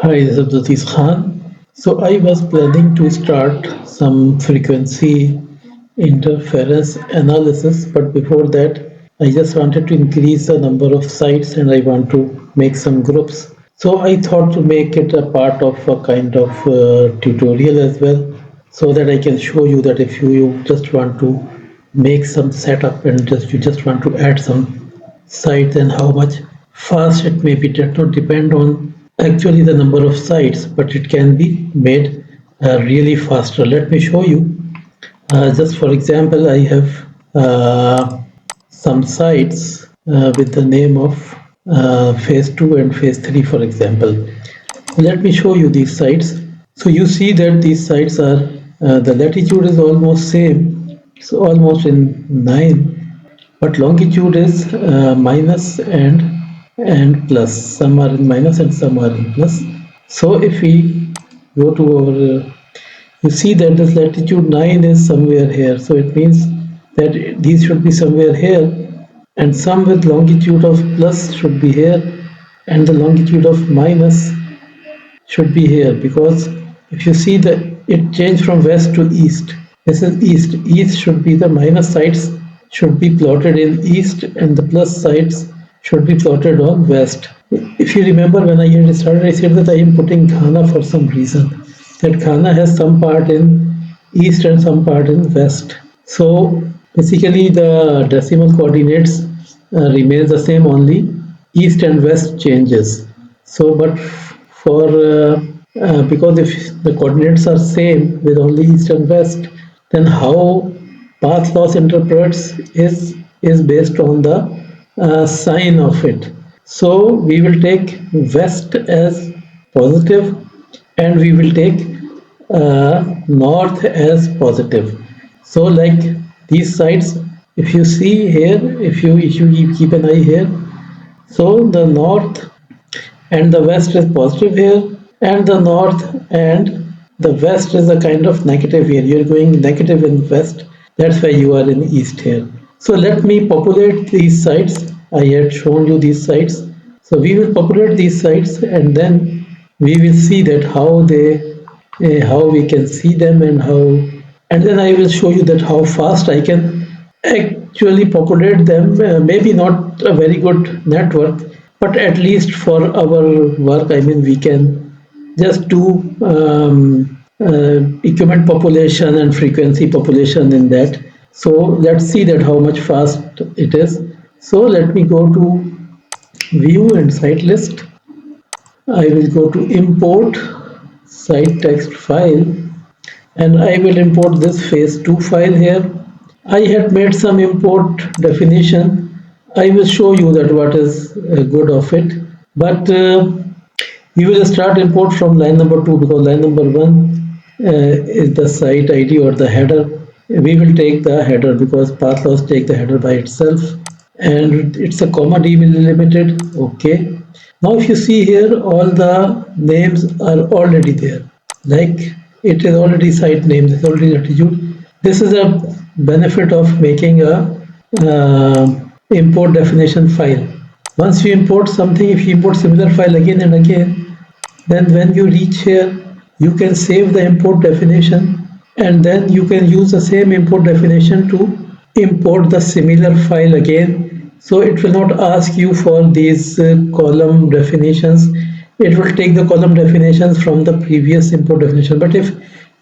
Hi, this is Abdulaziz Khan. So I was planning to start some frequency interference analysis, but before that, I just wanted to increase the number of sites and I want to make some groups. So I thought to make it a part of a kind of tutorial as well, so that I can show you that if you just want to make some setup and just want to add some sites and how much fast it may be. It does not depend on actually the number of sites, but it can be made really faster. Let me show you. Just for example, I have some sites with the name of phase 2 and phase 3, for example. Let me show you these sites. So you see that these sites are, the latitude is almost same, so almost in 9, but longitude is minus and plus. Some are in minus and some are in plus. So if we go to our, you see that this latitude 9 is somewhere here. So it means that these should be somewhere here, and some with longitude of plus should be here, and the longitude of minus should be here, because if you see that it changed from west to east. This is east. East should be the minus sides should be plotted in east and the plus sides should be plotted on west. If you remember when I had started, I said that I am putting Ghana for some reason. That Ghana has some part in east and some part in west. So basically the decimal coordinates remains the same, only east and west changes. So but for because if the coordinates are same with only east and west, then how path loss interprets is based on the sign of it. So we will take west as positive and we will take north as positive. So like these sides, if you see here, if you keep an eye here, so the north and the west is positive here, and the north and the west is a kind of negative here. You're going negative in west, that's why you are in east here. So let me populate these sides. I had shown you these sides, so we will populate these sides and then we will see that how they how we can see them and how, and then I will show you that how fast I can actually populate them. Maybe not a very good network, but at least for our work, I mean, we can just do equipment population and frequency population in that. So let's see that how much fast it is. So let me go to view and site list. I will go to import site text file and I will import this phase 2 file here. I had made some import definition. I will show you that what is good of it, but we will start import from line number 2, because line number 1 is the site ID or the header. We will take the header because path loss take the header by itself, and it's a comma delimited. Okay. Now if you see here, all the names are already there. Like it is already site name, this is already latitude. This is a benefit of making a import definition file. Once you import something, if you import similar file again and again, then when you reach here, you can save the import definition and then you can use the same import definition to import the similar file again. So it will not ask you for these column definitions. It will take the column definitions from the previous import definition. But if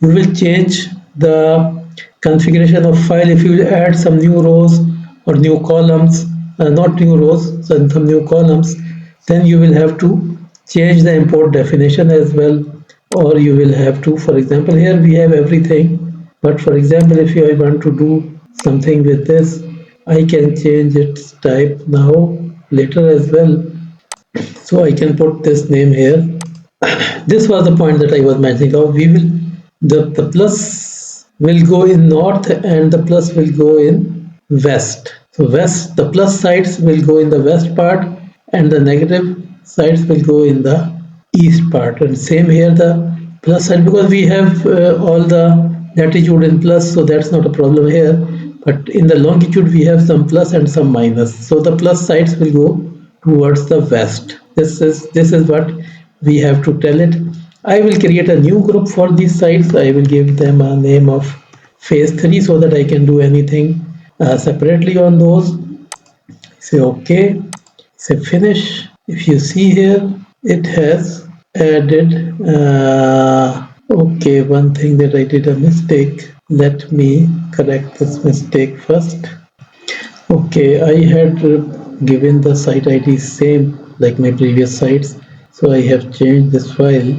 you will change the configuration of file, if you will add some new rows or new columns, not new rows, so some new columns, then you will have to change the import definition as well, or you will have to, for example, here we have everything, but for example, if I want to do something with this, I can change its type now, later as well. So I can put this name here. This was the point that I was mentioning. How we will, the plus will go in north and the plus will go in west. So west, the plus sides will go in the west part and the negative sides will go in the east part. And same here, the plus side, because we have all the latitude in plus, so that's not a problem here. But in the longitude we have some plus and some minus, so the plus sides will go towards the west. This is what we have to tell it. I will create a new group for these sites. I will give them a name of phase 3 so that I can do anything separately on those. Say OK, say finish. If you see here, it has added. Okay, one thing that I did a mistake. Let me correct this mistake first. Okay, I had given the site ID same like my previous sites, so I have changed this file.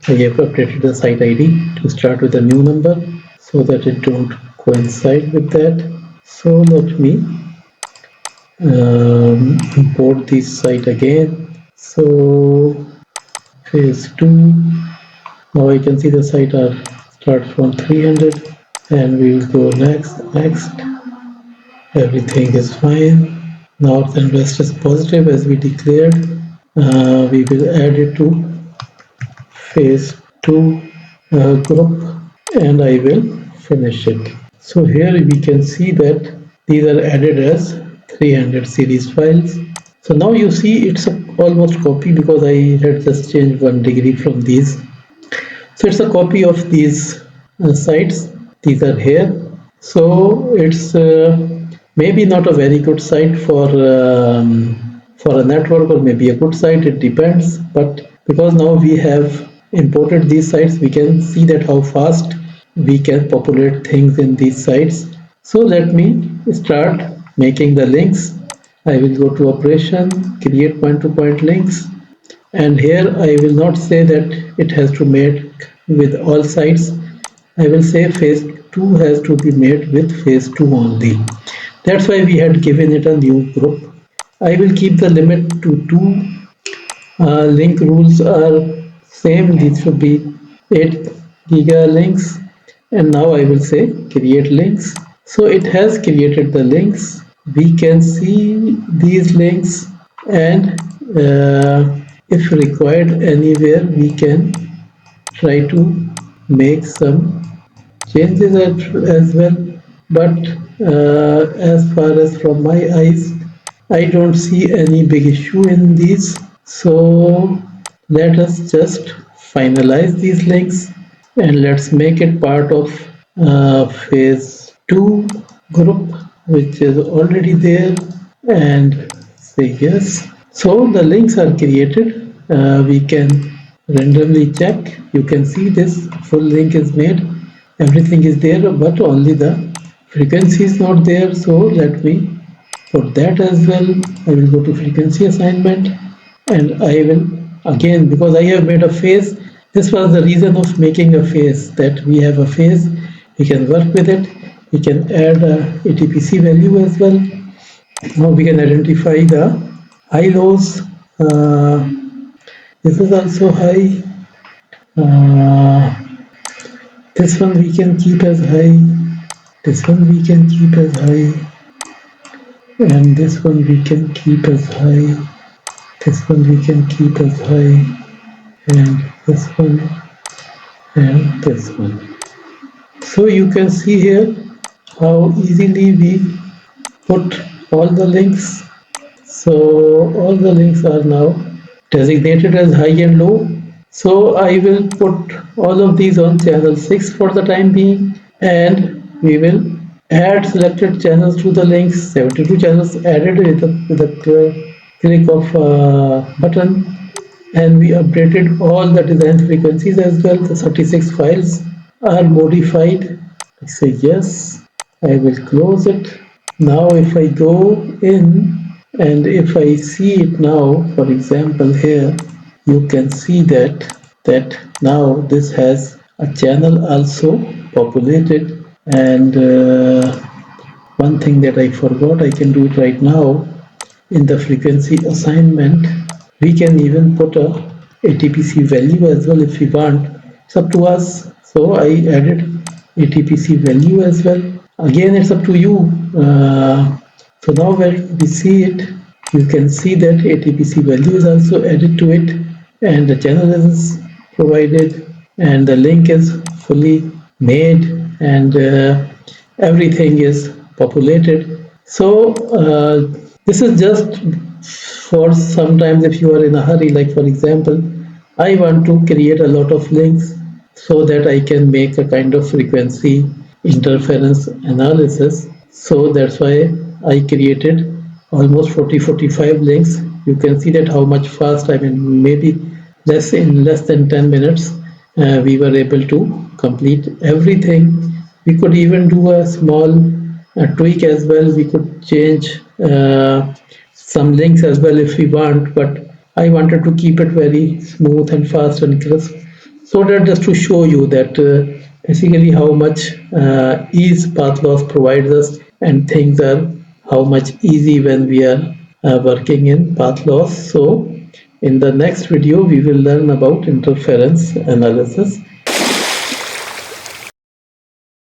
I have updated the site ID to start with a new number so that it don't coincide with that. So let me import this site again. So phase 2. Now I can see the site are start from 300 and we will go next. Everything is fine. North and west is positive as we declared. We will add it to phase 2 group and I will finish it. So here we can see that these are added as 300 series files. So now you see it's almost copy because I had just changed 1 degree from these. So it's a copy of these sites. These are here. So it's maybe not a very good site for a network, or maybe a good site. It depends. But because now we have imported these sites, we can see that how fast we can populate things in these sites. So let me start making the links. I will go to operation, create point-to-point links, and here I will not say that it has to mate with all sites. I will say phase 2 has to be made with phase 2 only. That's why we had given it a new group. I will keep the limit to 2. Link rules are same. These should be 8 giga links. And now I will say create links. So it has created the links. We can see these links, and if required anywhere we can try to make some changes as well, but as far as from my eyes, I don't see any big issue in these. So let us just finalize these links and let's make it part of phase 2 group, which is already there, and say yes. So the links are created. We can randomly check. You can see this full link is made. Everything is there, but only the frequency is not there. So let me put that as well. I will go to frequency assignment, and I will again, because I have made a phase. This was the reason of making a phase, that we have a phase. We can work with it. We can add a ATPC value as well. Now we can identify the high lows. This is also high. Uh, this one we can keep as high. This one we can keep as high. And this one we can keep as high. This one we can keep as high. And this one and this one. So you can see here how easily we put all the links. So all the links are now designated as high and low. So I will put all of these on channel 6 for the time being, and we will add selected channels to the links. 72 channels added with a click of button, and we updated all the design frequencies as well. The 36 files are modified. I say yes. I will close it. Now if I go in and if I see it now, for example here, you can see that now this has a channel also populated. And one thing that I forgot, I can do it right now. In the frequency assignment, we can even put a ATPC value as well if we want. It's up to us. So I added ATPC value as well. Again, it's up to you. So now when we see it, you can see that ATPC value is also added to it, and the channel is provided, and the link is fully made, and everything is populated. So this is just for sometimes if you are in a hurry, like for example, I want to create a lot of links so that I can make a kind of frequency interference analysis. So that's why I created almost 40-45 links. You can see that how much fast, I mean, maybe less than 10 minutes, we were able to complete everything. We could even do a small tweak as well. We could change some links as well if we want, but I wanted to keep it very smooth and fast and crisp. So that just to show you that basically how much ease path loss provides us, and things are how much easy when we are working in path loss. So in the next video, we will learn about interference analysis.